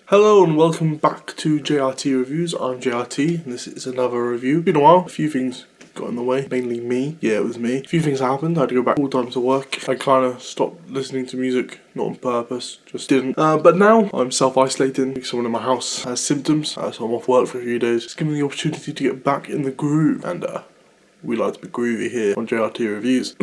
Hello and welcome back to JRT Reviews. I'm JRT and this is another review. It's been a while, a few things got in the way, mainly me. Yeah, it was me. A few things happened, I had to go back full time to work. I kind of stopped listening to music, not on purpose, just didn't. But now I'm self-isolating because someone in my house has symptoms, so I'm off work for a few days. It's given me the opportunity to get back in the groove and we like to be groovy here on JRT Reviews.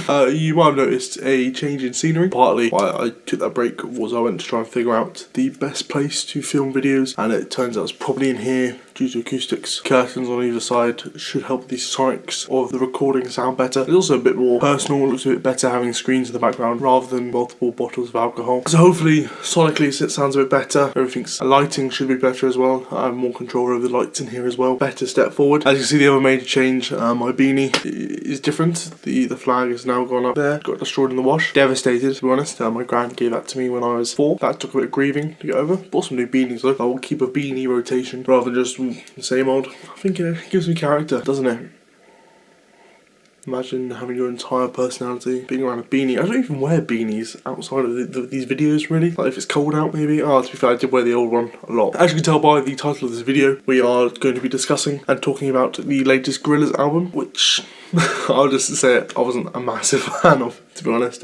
You might have noticed a change in scenery. Partly why I took that break was I went to try and figure out the best place to film videos, and it turns out it's probably in here due to acoustics. Curtains on either side should help the sonics of the recording sound better. It's also a bit more personal, it looks a bit better having screens in the background rather than multiple bottles of alcohol. So hopefully sonically it sounds a bit better. Lighting should be better as well. I have more control over the lights in here as well. Better step forward. As you can see, the other major change, my beanie is different. The flag has now gone up there. Got destroyed in the wash. Devastated, to be honest. My gran gave that to me when I was 4. That took a bit of grieving to get over. Bought some new beanies though. I will keep a beanie rotation rather than just the same old. I think it gives me character, doesn't it? Imagine having your entire personality being around a beanie. I don't even wear beanies outside of these videos, really. Like if it's cold out, maybe. To be fair, I did wear the old one a lot. As you can tell by the title of this video, we are going to be discussing and talking about the latest Gorillaz album, which I'll just say it, I wasn't a massive fan of, to be honest.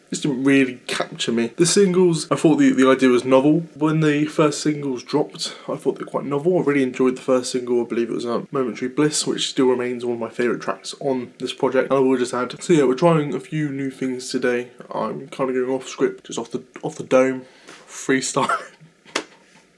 This didn't really capture me. The singles, I thought the idea was novel. When the first singles dropped, I thought they were quite novel. I really enjoyed the first single. I believe it was Momentary Bliss, which still remains one of my favourite tracks on this project. And I will just add, so yeah, we're trying a few new things today. I'm kind of going off script, just off the dome, freestyle.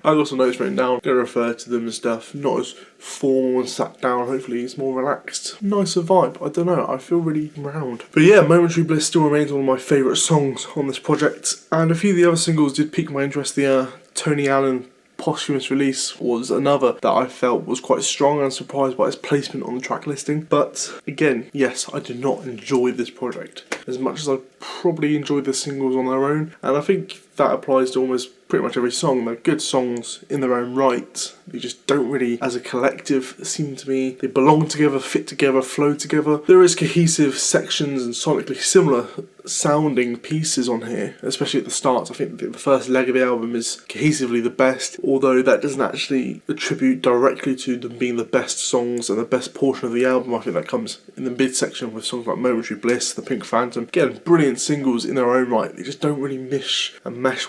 I got some notes written down, I'm going to refer to them and stuff, not as formal and sat down, hopefully it's more relaxed. Nicer vibe, I don't know, I feel really round. But yeah, Momentary Bliss still remains one of my favourite songs on this project, and a few of the other singles did pique my interest. The Tony Allen posthumous release was another that I felt was quite strong, and surprised by its placement on the track listing. But again, yes, I did not enjoy this project as much as I probably enjoyed the singles on their own, and I think that applies to almost pretty much every song. They're good songs in their own right. They just don't really, as a collective, seem to me, they belong together, fit together, flow together. There is cohesive sections and sonically similar sounding pieces on here, especially at the start. I think the first leg of the album is cohesively the best, although that doesn't actually attribute directly to them being the best songs and the best portion of the album. I think that comes in the mid-section with songs like Momentary Bliss, The Pink Phantom. Again, brilliant singles in their own right. They just don't really mesh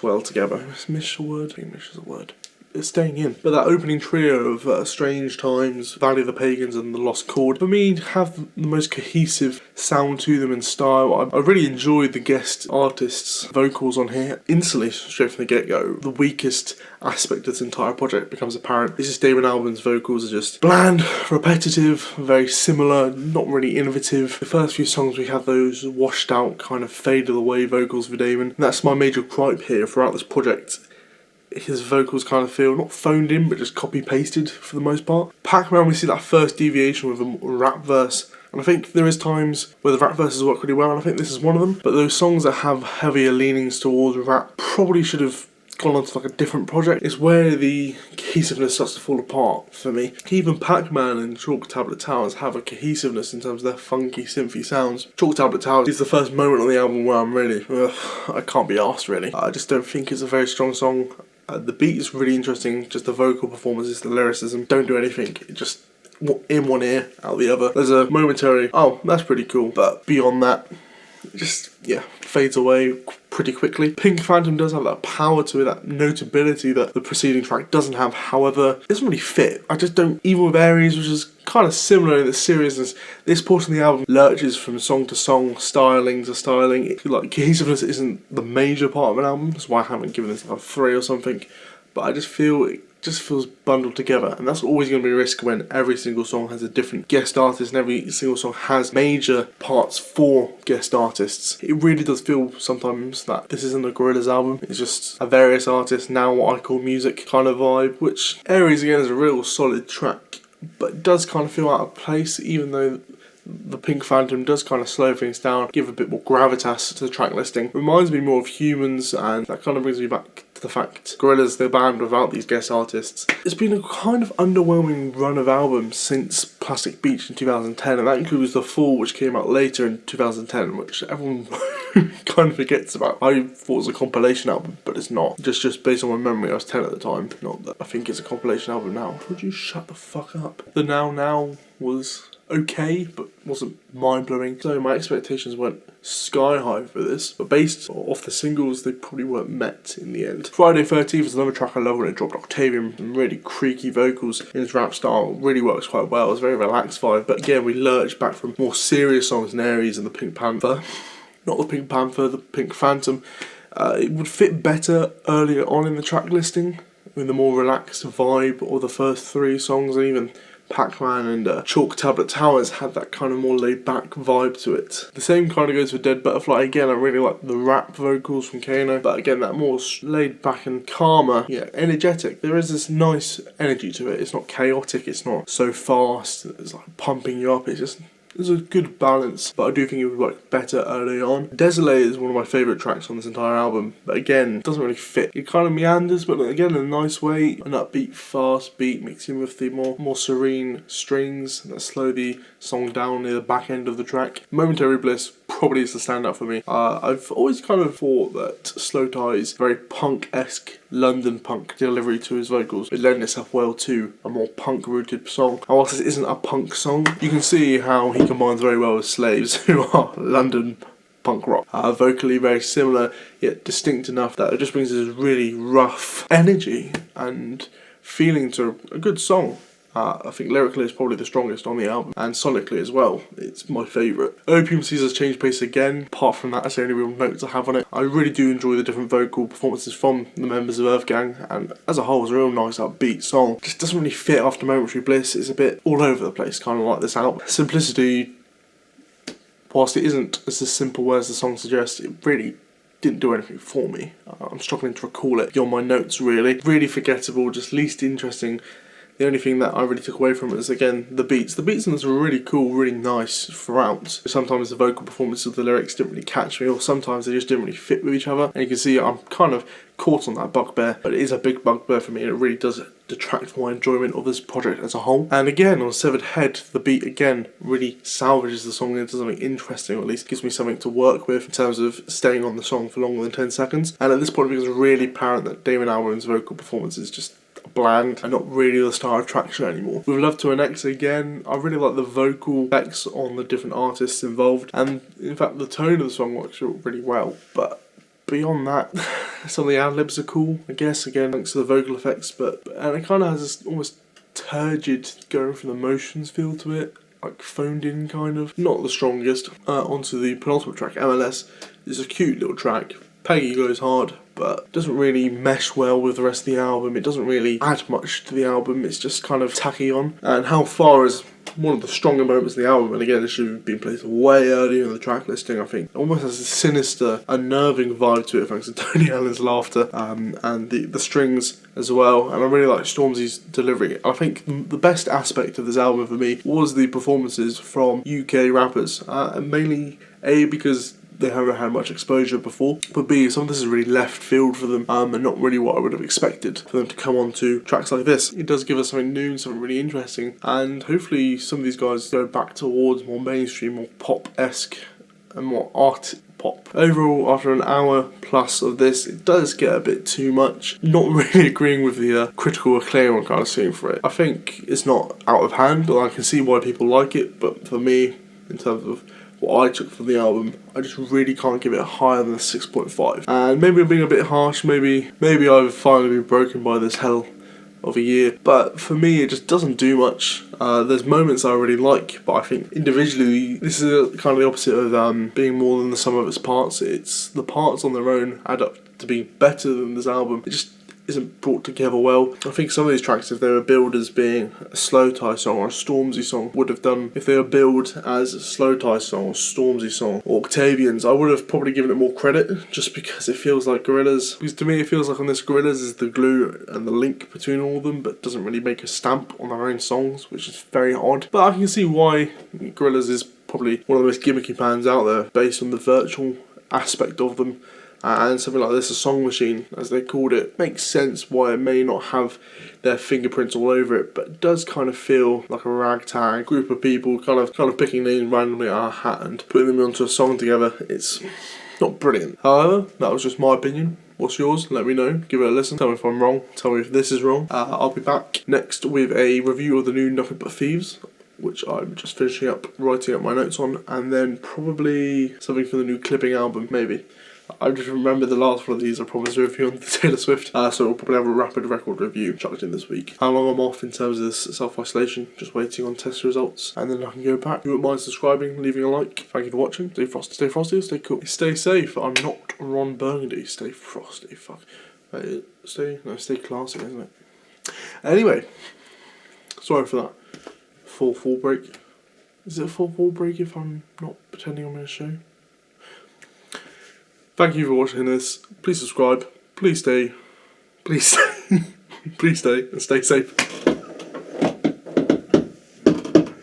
well together. Is mish a word? I think mish is a word. It's staying in. But that opening trio of Strange Times, Valley of the Pagans and The Lost Chord, for me, have the most cohesive sound to them and style. I really enjoyed the guest artists' vocals on here. Instantly, straight from the get-go, the weakest aspect of this entire project becomes apparent. This is Damon Albarn's vocals are just bland, repetitive, very similar, not really innovative. The first few songs we have those washed out, kind of faded away vocals for Damon. And that's my major gripe here throughout this project. His vocals kind of feel not phoned in, but just copy-pasted for the most part. Pac-Man, we see that first deviation with a rap verse, and I think there is times where the rap verses work really well, and I think this is one of them. But those songs that have heavier leanings towards rap probably should have gone on to like a different project. It's where the cohesiveness starts to fall apart for me. Even Pac-Man and Chalk Tablet Towers have a cohesiveness in terms of their funky, synthy sounds. Chalk Tablet Towers is the first moment on the album where I'm really, I can't be arsed really. I just don't think it's a very strong song. The beat is really interesting, just the vocal performances, the lyricism, don't do anything, it just in one ear, out the other. There's a momentary, oh, that's pretty cool, but beyond that, it just, yeah, fades away pretty quickly. Pink Phantom does have that power to it, that notability that the preceding track doesn't have, however, it doesn't really fit. I just don't, even with Aries, which is kind of similar in the seriousness, this portion of the album lurches from song to song, styling to styling. Like, cohesiveness isn't the major part of an album, that's why I haven't given this a 3 or something, but I just feel it just feels bundled together, and that's always going to be a risk when every single song has a different guest artist and every single song has major parts for guest artists. It really does feel sometimes that this isn't a Gorillaz album, it's just a various artists, now what I call music kind of vibe, which Aries again is a real solid track, but it does kind of feel out of place, even though the Pink Phantom does kind of slow things down, give a bit more gravitas to the track listing. Reminds me more of Humans, and that kind of brings me back to the fact Gorillaz, they're band without these guest artists. It's been a kind of underwhelming run of albums since Plastic Beach in 2010, and that includes The Fall, which came out later in 2010, which everyone kind of forgets about. I thought it was a compilation album, but it's not. Just based on my memory, I was 10 at the time. Not that I think it's a compilation album now. Would you shut the fuck up? The Now was okay, but wasn't mind-blowing. So my expectations went sky high for this, but based off the singles, they probably weren't met in the end. Friday 13th is another track I love when it dropped. Octavian, and really creaky vocals in his rap style, really works quite well. It's a very relaxed vibe, but again, we lurched back from more serious songs than Aries and the Pink Panther. Not the Pink Panther, the Pink Phantom. It would fit better earlier on in the track listing, with the more relaxed vibe of the first three songs, and even Pac-Man and Chalk Tablet Towers had that kind of more laid-back vibe to it. The same kind of goes for Dead Butterfly. Again, I really like the rap vocals from Kano, but again, that more laid-back and calmer, energetic. There is this nice energy to it. It's not chaotic, it's not so fast, it's like pumping you up, there's a good balance, but I do think it would work better early on. Désolé is one of my favourite tracks on this entire album, but again, it doesn't really fit. It kind of meanders, but again, in a nice way. An upbeat, fast beat mixing with the more serene strings that slow the song down near the back end of the track. Momentary Bliss probably is the standout for me. I've always kind of thought that Slow Tie's very punk-esque London punk delivery to his vocals would lend itself well to a more punk-rooted song. And whilst this isn't a punk song, you can see how he combines very well with Slaves, who are London punk rock. Vocally very similar, yet distinct enough that it just brings this really rough energy and feeling to a good song. I think lyrically it's probably the strongest on the album, and sonically as well, it's my favourite. Opium Caesar's changed pace again. Apart from that, that's the only real notes I have on it. I really do enjoy the different vocal performances from the members of Earth Gang, and as a whole, it's a real nice upbeat song. Just doesn't really fit after Momentary Bliss. It's a bit all over the place, kind of like this album. Simplicity, whilst it isn't as simple as the song suggests, it really didn't do anything for me. I'm struggling to recall it beyond my notes, really. Really forgettable, just least interesting. The only thing that I really took away from it is, again, the beats. The beats in this were really cool, really nice throughout. Sometimes the vocal performance of the lyrics didn't really catch me, or sometimes they just didn't really fit with each other. And you can see I'm kind of caught on that bugbear, but it is a big bugbear for me, and it really does detract from my enjoyment of this project as a whole. And again, on Severed Head, the beat again really salvages the song into something interesting, or at least gives me something to work with in terms of staying on the song for longer than 10 seconds. And at this point, it becomes really apparent that Damon Albarn's vocal performance is just bland and not really the star attraction anymore. With Love to an X, again, I really like the vocal effects on the different artists involved, and in fact the tone of the song works really well, but beyond that, some of the ad-libs are cool, I guess, again thanks to the vocal effects, and it kind of has this almost turgid going from the motions feel to it, like phoned in kind of. Not the strongest. Onto the penultimate track, MLS. It's a cute little track. Peggy goes hard, but doesn't really mesh well with the rest of the album. It doesn't really add much to the album. It's just kind of tacky on. And How Far is one of the stronger moments in the album, and again, it should have been placed way earlier in the track listing, I think. It almost has a sinister, unnerving vibe to it, thanks to Tony Allen's laughter, and the strings as well. And I really like Stormzy's delivery. I think the best aspect of this album for me was the performances from UK rappers, and mainly A, because they haven't had much exposure before, but B, some of this is really left field for them, and not really what I would have expected for them to come on to tracks like this. It does give us something new and something really interesting, and hopefully some of these guys go back towards more mainstream, more pop-esque, and more art pop. Overall, after an hour plus of this, it does get a bit too much. Not really agreeing with the critical acclaim I'm kind of seeing for it. I think it's not out of hand, but I can see why people like it, but for me, in terms of what I took from the album, I just really can't give it higher than a 6.5. And maybe I'm being a bit harsh, maybe I've finally been broken by this hell of a year, but for me it just doesn't do much. There's moments I really like, but I think individually this is kind of the opposite of being more than the sum of its parts. It's the parts on their own add up to being better than this album. It just isn't brought together well. I think some of these tracks, if they were billed as being a Slow Tie song or a Stormzy song, would have done. If they were billed as a Slow Tie song or Stormzy song or Octavians, I would have probably given it more credit, just because it feels like Gorillaz. Because to me it feels like on this, Gorillaz is the glue and the link between all of them, but doesn't really make a stamp on their own songs, which is very odd. But I can see why Gorillaz is probably one of the most gimmicky bands out there, based on the virtual aspect of them. And something like this, a song machine, as they called it, makes sense why it may not have their fingerprints all over it, but it does kind of feel like a ragtag group of people kind of picking names randomly out of a hat and putting them onto a song together. It's not brilliant. However, that was just my opinion. What's yours? Let me know. Give it a listen. Tell me if I'm wrong. Tell me if this is wrong. I'll be back next with a review of the new Nothing But Thieves, which I'm just finishing up, writing up my notes on, and then probably something from the new Clipping album, maybe. I just remember the last one of these I promised a review on the Taylor Swift, so we'll probably have a rapid record review chucked in this week. How long I'm off in terms of this self-isolation, just waiting on test results, and then I can go back. If you wouldn't mind subscribing, leaving a like. Thank you for watching. Stay frosty, stay cool. Stay safe. I'm not Ron Burgundy. Stay frosty, fuck. Stay classy, isn't it? Anyway, sorry for that. Full break. Is it a full break if I'm not pretending I'm in a show? Thank you for watching this. Please subscribe. Please stay and stay safe.